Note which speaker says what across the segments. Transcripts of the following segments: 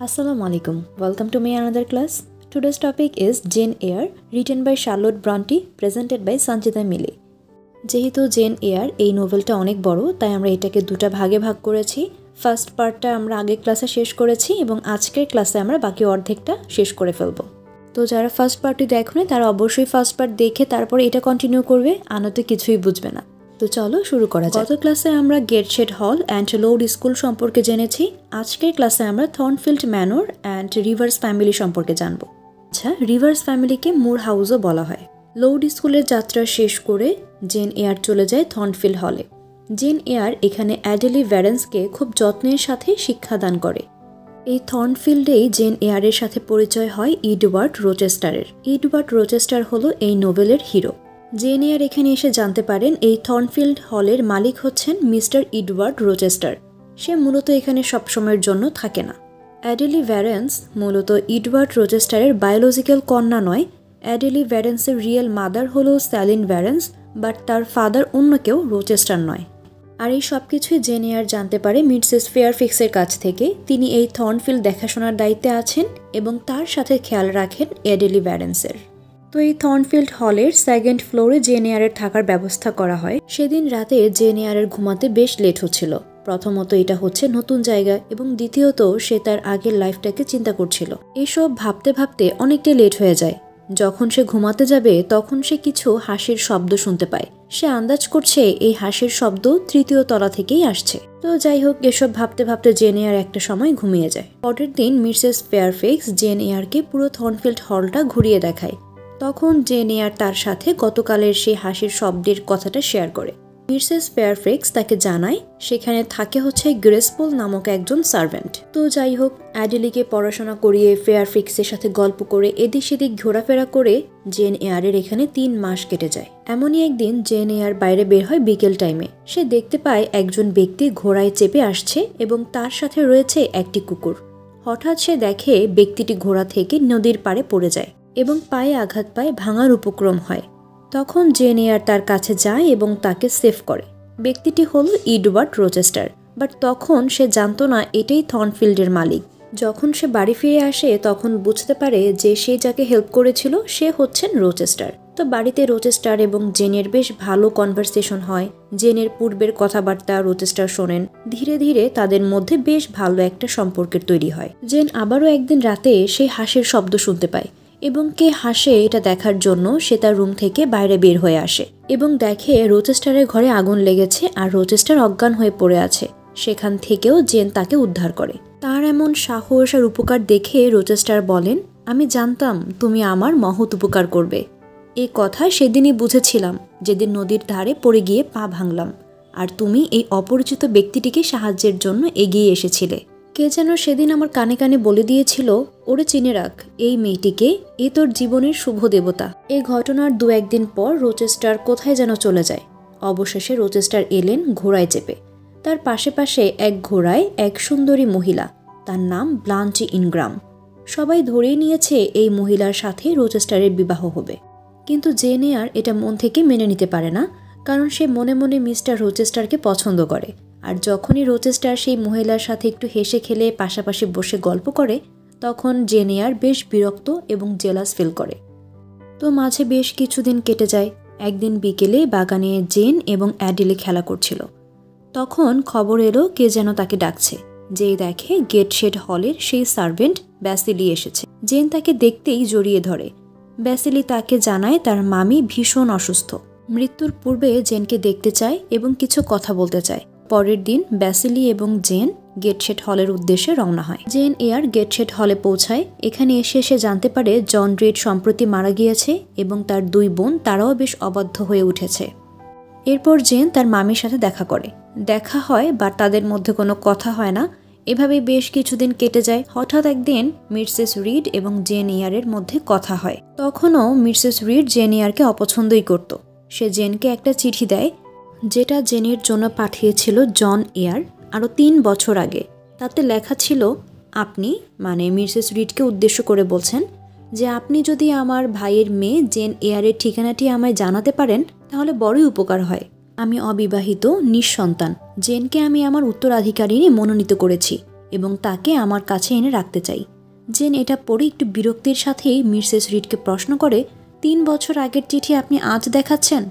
Speaker 1: Assalamu alaikum. Welcome to my another class. Today's topic is Jane Eyre, written by Charlotte Bronte, presented by Sanchita Mille. যেহেতু gen air এই নোভেলটা অনেক বড়, তাই আমরা এটাকে দুটো ভাগে ভাগ করেছি। ফার্স্ট পার্টটা আমরা আগের ক্লাসে শেষ করেছি এবং আজকের ক্লাসে আমরা বাকি অর্ধেকটা শেষ করে ফেলব। তো যারা ফার্স্ট পার্টটি দেখেনি তারা অবশ্যই ফার্স্ট পার্ট দেখে তারপরে এটা কন্টিনিউ করবে, আনতে কিছুই বুঝবে না। তো চলো শুরু করা যাক। গত ক্লাসে আমরা গেটশেড হল অ্যান্ড লোড স্কুল সম্পর্কে জেনেছি। আজকের ক্লাসে আমরা Thornfield Manor and Rivers family সম্পর্কে জানব। আচ্ছা, রিভার্স ফ্যামিলিকে মুর হাউসও বলা হয়। লোড স্কুলের যাত্রা শেষ করে জেন এয়ার চলে যায় থর্নফিল্ড হলে। জেন এয়ার এখানে অ্যাডেলি ভ্যারেন্সকে খুব যত্নের সাথে শিক্ষাদান করে। এই থর্নফিল্ডেই জেন এয়ারের সাথে পরিচয় হয় এডওয়ার্ড রোচেস্টারের। এডওয়ার্ড রোচেস্টার হলো এই নোভেলের হিরো। জেন এয়ার এখানে এসে জানতে পারেন এই থর্নফিল্ড হলের মালিক হচ্ছেন মিস্টার এডওয়ার্ড রোচেস্টার। সে মূলত এখানে সবসময়ের জন্য থাকে না। অ্যাডেলি ভ্যারেন্স মূলত এডওয়ার্ড রোচেস্টারের বায়োলজিক্যাল কন্যা নয়। অ্যাডেলি ভ্যারেন্সের রিয়েল মাদার হলো স্যালিন ভ্যারেন্স, বাট তার ফাদার অন্য কেউ রোচেস্টার নয়। আর এই সব কিছুই জেন এয়ার জানতে পারে মিসেস ফেয়ারফিক্সের কাছ থেকে। তিনি এই থর্নফিল্ড দেখাশোনার দায়িত্বে আছেন এবং তার সাথে খেয়াল রাখেন অ্যাডেলি ভ্যারেন্সের। তো এই থর্নফিল্ড হলের সেকেন্ড ফ্লোরে জেন এয়ারের থাকার ব্যবস্থা করা হয়। সেদিন রাতে জেন এয়ারের ঘুমাতে বেশ লেট হচ্ছিল। প্রথমত এটা হচ্ছে নতুন জায়গা এবং দ্বিতীয়ত সে তার আগের লাইফটাকে চিন্তা করছিল। এসব ভাবতে ভাবতে অনেকটা লেট হয়ে যায়। যখন সে ঘুমাতে যাবে তখন সে কিছু হাসির শব্দ শুনতে পায়। সে আন্দাজ করছে এই হাসির শব্দ তৃতীয় তলা থেকেই আসছে। তো যাই হোক, এসব ভাবতে ভাবতে জেন এয়ার একটা সময় ঘুমিয়ে যায়। পরের দিন মিসেস ফেয়ারফিক্স জেন এয়ারকে পুরো থর্নফিল্ড হলটা ঘুরিয়ে দেখায়। তখন জেন এয়ার তার সাথে গতকালের সেই হাসির শব্দের কথাটা শেয়ার করে। মিসেস ফেয়ারফিক্স তাকে জানায় সেখানে থাকে হচ্ছে গ্রেসপোল নামক একজন সার্ভেন্ট। তো যাই হোক, অ্যাডেলিকে পড়াশোনা করিয়ে ফেয়ারফিক্সের সাথে গল্প করে এদিক সেদিক ঘোরাফেরা করে জেন এয়ারের এখানে 3 মাস কেটে যায়। এমনই একদিন জেন এয়ার বাইরে বের হয় বিকেল টাইমে। সে দেখতে পায় একজন ব্যক্তি ঘোড়ায় চেপে আসছে এবং তার সাথে রয়েছে একটি কুকুর। হঠাৎ সে দেখে ব্যক্তিটি ঘোড়া থেকে নদীর পাড়ে পড়ে যায় এবং পায়ে আঘাত পায়, ভাঙার উপক্রম হয়। তখন জেন এয়ার তার কাছে যায় এবং তাকে সেভ করে। ব্যক্তিটি হলো এডওয়ার্ড রোচেস্টার, বাট তখন সে জানতো না এটাই থর্নফিল্ডের মালিক। যখন সে বাড়ি ফিরে আসে তখন বুঝতে পারে যে সে যাকে হেল্প করেছিল সে হচ্ছেন রোচেস্টার। তো বাড়িতে রোচেস্টার এবং জেনের বেশ ভালো কনভারসেশন হয়। জেনের পূর্বের কথাবার্তা রোচেস্টার শোনেন। ধীরে ধীরে তাদের মধ্যে বেশ ভালো একটা সম্পর্কের তৈরি হয়। জেন আবারও একদিন রাতে সেই হাসির শব্দ শুনতে পায় এবং কে হাসে এটা দেখার জন্য সে তার রুম থেকে বাইরে বের হয়ে আসে এবং দেখে রোচেস্টারের ঘরে আগুন লেগেছে আর রোচেস্টার অজ্ঞান হয়ে পড়ে আছে। সেখান থেকেও জেন তাকে উদ্ধার করে। তার এমন সাহস আর উপকার দেখে রোচেস্টার বলেন, আমি জানতাম তুমি আমার মহৎ উপকার করবে। এই কথা সেদিনই বুঝেছিলাম যেদিন নদীর ধারে পড়ে গিয়ে পা ভাঙলাম আর তুমি এই অপরিচিত ব্যক্তিটিকে সাহায্যের জন্য এগিয়ে এসেছিলে। কে যেন সেদিন আমার কানে কানে বলে দিয়েছিল, ওরে চিনে রাখ, এই মেয়েটিকে, এ তোর জীবনের শুভ দেবতা। এই ঘটনার 2-1 দিন পর রোচেস্টার কোথায় যেন চলে যায়। অবশেষে রোচেস্টার এলেন ঘোড়ায় চেপে। তার পাশে পাশে এক ঘোড়ায় এক সুন্দরী মহিলা, তার নাম ব্লাঞ্চি ইনগ্রাম। সবাই ধরেই নিয়েছে এই মহিলার সাথে রোচেস্টারের বিবাহ হবে, কিন্তু জেন এয়ার এটা মন থেকে মেনে নিতে পারে না, কারণ সে মনে মনে মিস্টার রোচেস্টারকে পছন্দ করে। আর যখনই রোচেস্টার সেই মহিলার সাথে একটু হেসে খেলে পাশাপাশি বসে গল্প করে তখন জেন এয়ার বেশ বিরক্ত এবং জেলাস ফিল করে। তো মাঝে বেশ কিছুদিন কেটে যায়। একদিন বিকেলে বাগানে জেন এবং অ্যাডেলি খেলা করছিল। তখন খবর এলো কে যেন তাকে ডাকছে। যেই দেখে গেটশেড হলের সেই সার্ভেন্ট ব্যাসিলি এসেছে। জেন তাকে দেখতেই জড়িয়ে ধরে। ব্যাসিলি তাকে জানায় তার মামি ভীষণ অসুস্থ। মৃত্যুর পূর্বে জেনকে দেখতে চায় এবং কিছু কথা বলতে চায়। পরের দিন ব্যাসিলি এবং জেন গেটশেড হলের উদ্দেশ্যে রওনা হয়। জেন এয়ার গেটশেড হলে পৌঁছায়। এখানে এসে সে জানতে পারে জন রিড সম্প্রতি মারা গিয়েছে এবং তার 2 বোন তারাও বেশ অবাধ্য হয়ে উঠেছে। এরপর জেন তার মামির সাথে দেখা করে। দেখা হয় বা তাদের মধ্যে কোনো কথা হয় না। এভাবে বেশ কিছুদিন কেটে যায়। হঠাৎ একদিন মিসেস রিড এবং জেন এয়ারের মধ্যে কথা হয়। তখনও মিসেস রিড জেন এয়ারকে অপছন্দই করত। সে জেনকে একটা চিঠি দেয় যেটা জেনের জন্য পাঠিয়েছিল জন এয়ার আরও 3 বছর আগে। তাতে লেখা ছিল, আপনি মানে মিসেস রিডকে উদ্দেশ্য করে বলছেন যে আপনি যদি আমার ভাইয়ের মেয়ে জেন এয়ারের ঠিকানাটি আমায় জানাতে পারেন তাহলে বড়ই উপকার হয়। আমি অবিবাহিত, নিঃসন্তান। জেনকে আমি আমার উত্তরাধিকারিণী মনোনীত করেছি এবং তাকে আমার কাছে এনে রাখতে চাই। জেন এটা পড়ে একটু বিরক্তির সাথেই মিসেস রিডকে প্রশ্ন করে, 3 বছর আগের চিঠি আপনি আজ দেখাচ্ছেন?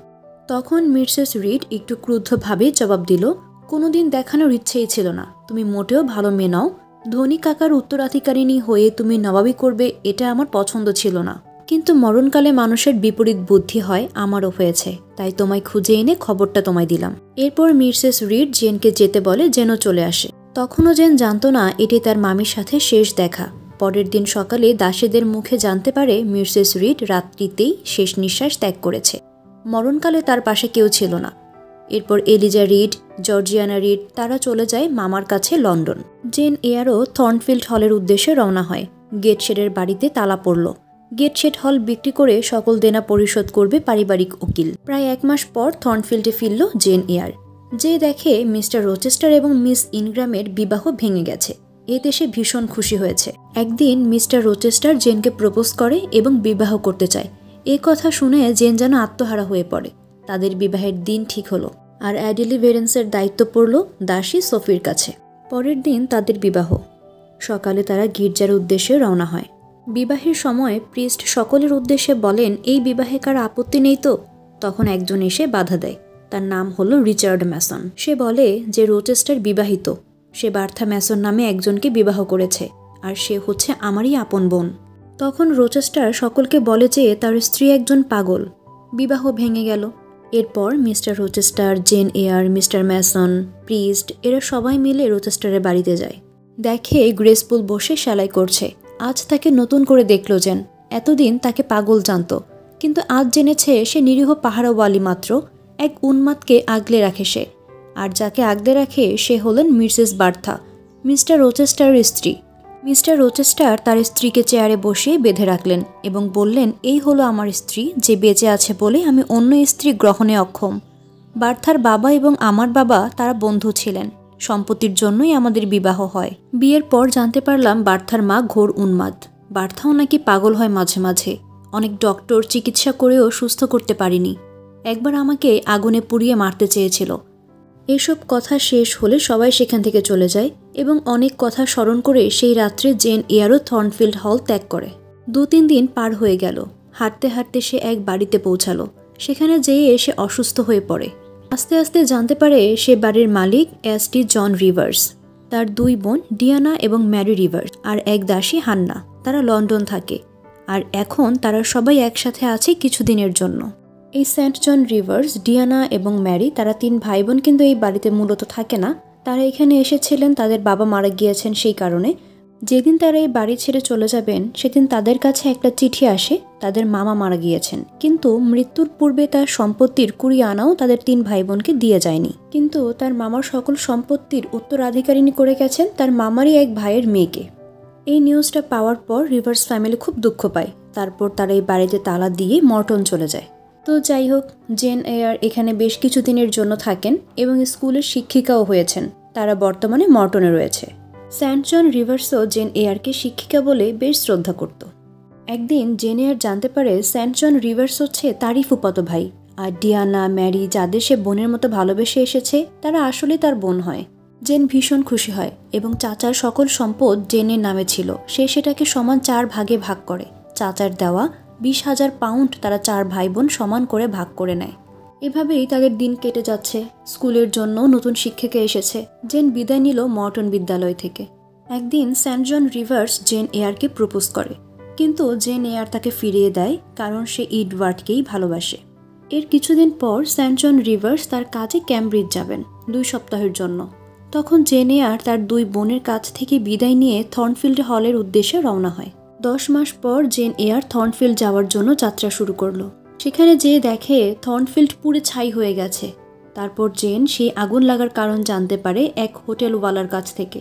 Speaker 1: তখন মিসেস রিড একটু ক্রুদ্ধভাবে জবাব দিল, কোনোদিন দেখানোর ইচ্ছেই ছিল না। তুমি মোটেও ভালো মেয়ে নও। ধনী কাকার উত্তরাধিকারিণী হয়ে তুমি নবাবী করবে, এটা আমার পছন্দ ছিল না। কিন্তু মরণকালে মানুষের বিপরীত বুদ্ধি হয়, আমারও হয়েছে, তাই তোমায় খুঁজে এনে খবরটা তোমায় দিলাম। এরপর মিসেস রিড জেনকে যেতে বলে, জেনও চলে আসে। তখনও জেন জানত না এটি তার মামির সাথে শেষ দেখা। পরের দিন সকালে দাসীদের মুখে জানতে পারে মিসেস রিড রাত্রিতেই শেষ নিঃশ্বাস ত্যাগ করেছে। মরণকালে তার পাশে কেউ ছিল না। এরপর এলিজা রিড, জর্জিয়ানা রিড তারা চলে যায় মামার কাছে লন্ডন। জেন এয়ারও থর্নফিল্ড হলের উদ্দেশ্যে রওনা হয়। গেটশেডের বাড়িতে তালা পড়ল। গেটশেড হল বিক্রি করে সকল দেনা পরিশোধ করবে পারিবারিক উকিল। প্রায় 1 মাস পর থর্নফিল্ডে ফিরল জেন এয়ার। যে দেখে মিস্টার রোচেস্টার এবং মিস ইনগ্রামের বিবাহ ভেঙে গেছে। এতে সে ভীষণ খুশি হয়েছে। একদিন মিস্টার রোচেস্টার জেনকে প্রপোজ করে এবং বিবাহ করতে চায়। এ কথা শুনে জেন যেন আত্মহারা হয়ে পড়ে। তাদের বিবাহের দিন ঠিক হলো, আর অ্যাডিলি ভেরেন্সের দায়িত্ব পড়ল দাসী সোফির কাছে। পরের দিন তাদের বিবাহ। সকালে তারা গির্জার উদ্দেশ্যে রওনা হয়। বিবাহের সময় প্রিস্ট সকলের উদ্দেশ্যে বলেন, এই বিবাহে কার আপত্তি নেই তো? তখন একজন এসে বাধা দেয়। তার নাম হলো রিচার্ড ম্যাসন। সে বলে যে রোচেস্টার বিবাহিত। সে বার্থা ম্যাসন নামে একজনকে বিবাহ করেছে, আর সে হচ্ছে আমারই আপন বোন। তখন রোচেস্টার সকলকে বলে যে তার স্ত্রী একজন পাগল। বিবাহ ভেঙে গেল। এরপর Mister Rochester, Jane Eyre, Mister Mason, priest এরা সবাই মিলে রোচেস্টারের বাড়িতে যায়। দেখে গ্রেসপুল বসে সেলাই করছে। আজ তাকে নতুন করে দেখল জেন। এতদিন তাকে পাগল জানত, কিন্তু আজ জেনেছে সে নিরীহ পাহারাওয়ালি মাত্র। এক উন্মাদকে আগলে রাখে সে, আর যাকে আগলে রাখে সে হলেন মিসেস বার্থা, মিস্টার রোচেস্টারের স্ত্রী। মিস্টার রোচেস্টার তার স্ত্রীকে চেয়ারে বসিয়ে বেঁধে রাখলেন এবং বললেন, এই হলো আমার স্ত্রী, যে বেঁচে আছে বলে আমি অন্য স্ত্রী গ্রহণে অক্ষম। বার্থার বাবা এবং আমার বাবা তারা বন্ধু ছিলেন। সম্পত্তির জন্যই আমাদের বিবাহ হয়। বিয়ের পর জানতে পারলাম বার্থার মা ঘোর উন্মাদ। বার্থাও নাকি পাগল হয় মাঝে মাঝে। অনেক ডক্টর চিকিৎসা করেও সুস্থ করতে পারিনি। একবার আমাকে আগুনে পুড়িয়ে মারতে চেয়েছিল। এসব কথা শেষ হলে সবাই সেখান থেকে চলে যায় এবং অনেক কথা স্মরণ করে সেই রাত্রে জেন এয়ারও থর্নফিল্ড হল ত্যাগ করে। 2-3 দিন পার হয়ে গেল। হাঁটতে হাঁটতে সে এক বাড়িতে পৌঁছালো। সেখানে যেয়ে সে অসুস্থ হয়ে পড়ে। আস্তে আস্তে জানতে পারে সে বাড়ির মালিক এসটি জন রিভার্স, তার 2 বোন ডিয়ানা এবং ম্যারি রিভার্স, আর এক দাসী হান্না। তারা লন্ডন থাকে, আর এখন তারা সবাই একসাথে আছে কিছুদিনের জন্য। এই সেন্ট জন রিভার্স, ডিয়ানা এবং ম্যারি তারা 3 ভাই বোন কিন্তু এই বাড়িতে মূলত থাকে না। তারা এখানে এসেছিলেন তাদের বাবা মারা গিয়েছেন সেই কারণে। যেদিন তারা এই বাড়ি ছেড়ে চলে যাবেন সেদিন তাদের কাছে একটা চিঠি আসে, তাদের মামা মারা গিয়েছেন, কিন্তু মৃত্যুর পূর্বে তার সম্পত্তির 20 আনাও তাদের 3 ভাই বোনকে দিয়ে যায়নি। কিন্তু তার মামার সকল সম্পত্তির উত্তরাধিকারিণী করে গেছেন তার মামারই এক ভাইয়ের মেয়েকে। এই নিউজটা পাওয়ার পর রিভার্স ফ্যামিলি খুব দুঃখ পায়। তারপর তারা এই বাড়িতে তালা দিয়ে মর্টন চলে যায়। তো যাই হোক, জেন এয়ার এখানে বেশ কিছুদিনের জন্য থাকেন এবং স্কুলের শিক্ষিকাও হয়েছেন। তারা বর্তমানে মর্টনে রয়েছে। সেন্ট জন রিভার্সও জেন এয়ারকে শিক্ষিকা বলে বেশ শ্রদ্ধা করত। একদিন জেন এয়ার জানতে পারে সেন্ট জন রিভার্স হচ্ছে তারই ফুফাতো ভাই, আর ডিয়ানা, ম্যারি যাদের সে বোনের মতো ভালোবেসে এসেছে তারা আসলে তার বোন হয়। জেন ভীষণ খুশি হয় এবং চাচার সকল সম্পদ জেনের নামে ছিল। সে সেটাকে সমান 4 ভাগে ভাগ করে। চাচার দেওয়া 20,000 পাউন্ড তারা 4 ভাই বোন সমান করে ভাগ করে নেয়। এভাবেই তাদের দিন কেটে যাচ্ছে। স্কুলের জন্য নতুন শিক্ষিকা এসেছে। জেন বিদায় নিল মর্টন বিদ্যালয় থেকে। একদিন সেন্ট জন রিভার্স জেন এয়ারকে প্রপোজ করে, কিন্তু জেন এয়ার তাকে ফিরিয়ে দেয় কারণ সে এডওয়ার্ডকেই ভালোবাসে। এর কিছুদিন পর সেন্ট জন রিভার্স তার কাজে ক্যামব্রিজ যাবেন 2 সপ্তাহের জন্য। তখন জেন এয়ার তার 2 বোনের কাছ থেকে বিদায় নিয়ে থর্নফিল্ড হলের উদ্দেশ্যে রওনা হয়। 10 মাস পর জেন এয়ার থর্নফিল্ড যাওয়ার জন্য যাত্রা শুরু করলো। সেখানে যেয়ে দেখে থর্নফিল্ড পুড়ে ছাই হয়ে গেছে। তারপর জেন সেই আগুন লাগার কারণ জানতে পারে এক হোটেলওয়ালার কাছ থেকে।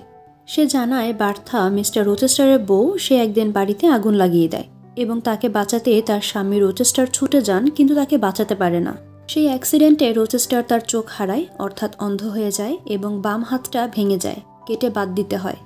Speaker 1: সে জানায় বার্থা মিস্টার রোচেস্টারের বউ, সে একদিন বাড়িতে আগুন লাগিয়ে দেয় এবং তাকে বাঁচাতে তার স্বামী রোচেস্টার ছুটে যান, কিন্তু তাকে বাঁচাতে পারে না। সেই অ্যাক্সিডেন্টে রোচেস্টার তার চোখ হারায়, অর্থাৎ অন্ধ হয়ে যায় এবং বাম হাতটা ভেঙে যায়, কেটে বাদ দিতে হয়।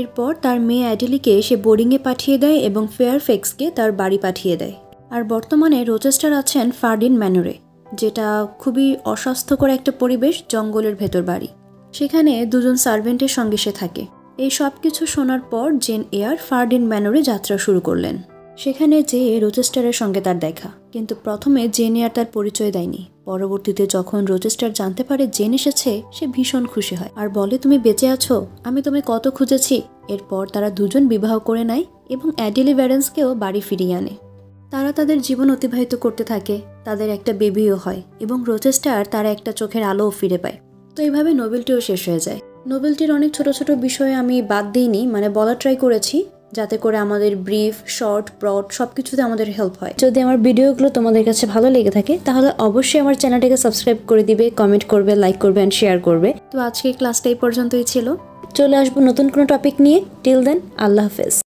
Speaker 1: এরপর তার মেয়ে অ্যাডিলিকে সে বোর্ডিংয়ে পাঠিয়ে দেয় এবং ফেয়ারফেক্সকে তার বাড়ি পাঠিয়ে দেয়। আর বর্তমানে রোচেস্টার আছেন ফার্ডিন ম্যানরে, যেটা খুবই অস্বাস্থ্যকর একটা পরিবেশ, জঙ্গলের ভেতর বাড়ি। সেখানে 2 জন সার্ভেন্টের সঙ্গে সে থাকে। এই সব কিছু শোনার পর জেন এয়ার ফার্ডিন ম্যানরে যাত্রা শুরু করলেন। সেখানে যেয়ে রোচেস্টারের সঙ্গে তার দেখা, কিন্তু প্রথমে জেন এয়ার তার পরিচয় দেয়নি। পরবর্তীতে যখন রোচেস্টার জানতে পারে জেন এসেছে, সে ভীষণ খুশি হয় আর বলে, তুমি বেঁচে আছো, আমি তোমায় কত খুঁজেছি। এরপর তারা দুজন বিবাহ করে নেয় এবং অ্যাডিলি ভ্যারেন্সকেও বাড়ি ফিরিয়ে আনে। তারা তাদের জীবন অতিবাহিত করতে থাকে, তাদের একটা বেবিও হয় এবং রোচেস্টার তার একটা চোখের আলোও ফিরে পায়। তো এইভাবে নোবেলটিও শেষ হয়ে যায়। নোবেলটির অনেক ছোট ছোট বিষয় আমি বাদ দিইনি, মানে বলা ট্রাই করেছি, যাতে করে আমাদের ব্রিফ, শর্ট, ব্রড সবকিছুতে আমাদের হেল্প হয়। যদি আমার ভিডিওগুলো তোমাদের কাছে ভালো লেগে থাকে তাহলে অবশ্যই আমার চ্যানেলটাকে সাবস্ক্রাইব করে দিবে, কমেন্ট করবে, লাইক করবে অ্যান্ড শেয়ার করবে। তো আজকে ক্লাসটা এই পর্যন্তই ছিল। চলে আসবো নতুন কোনো টপিক নিয়ে। টিল দেন, আল্লাহ হাফেজ।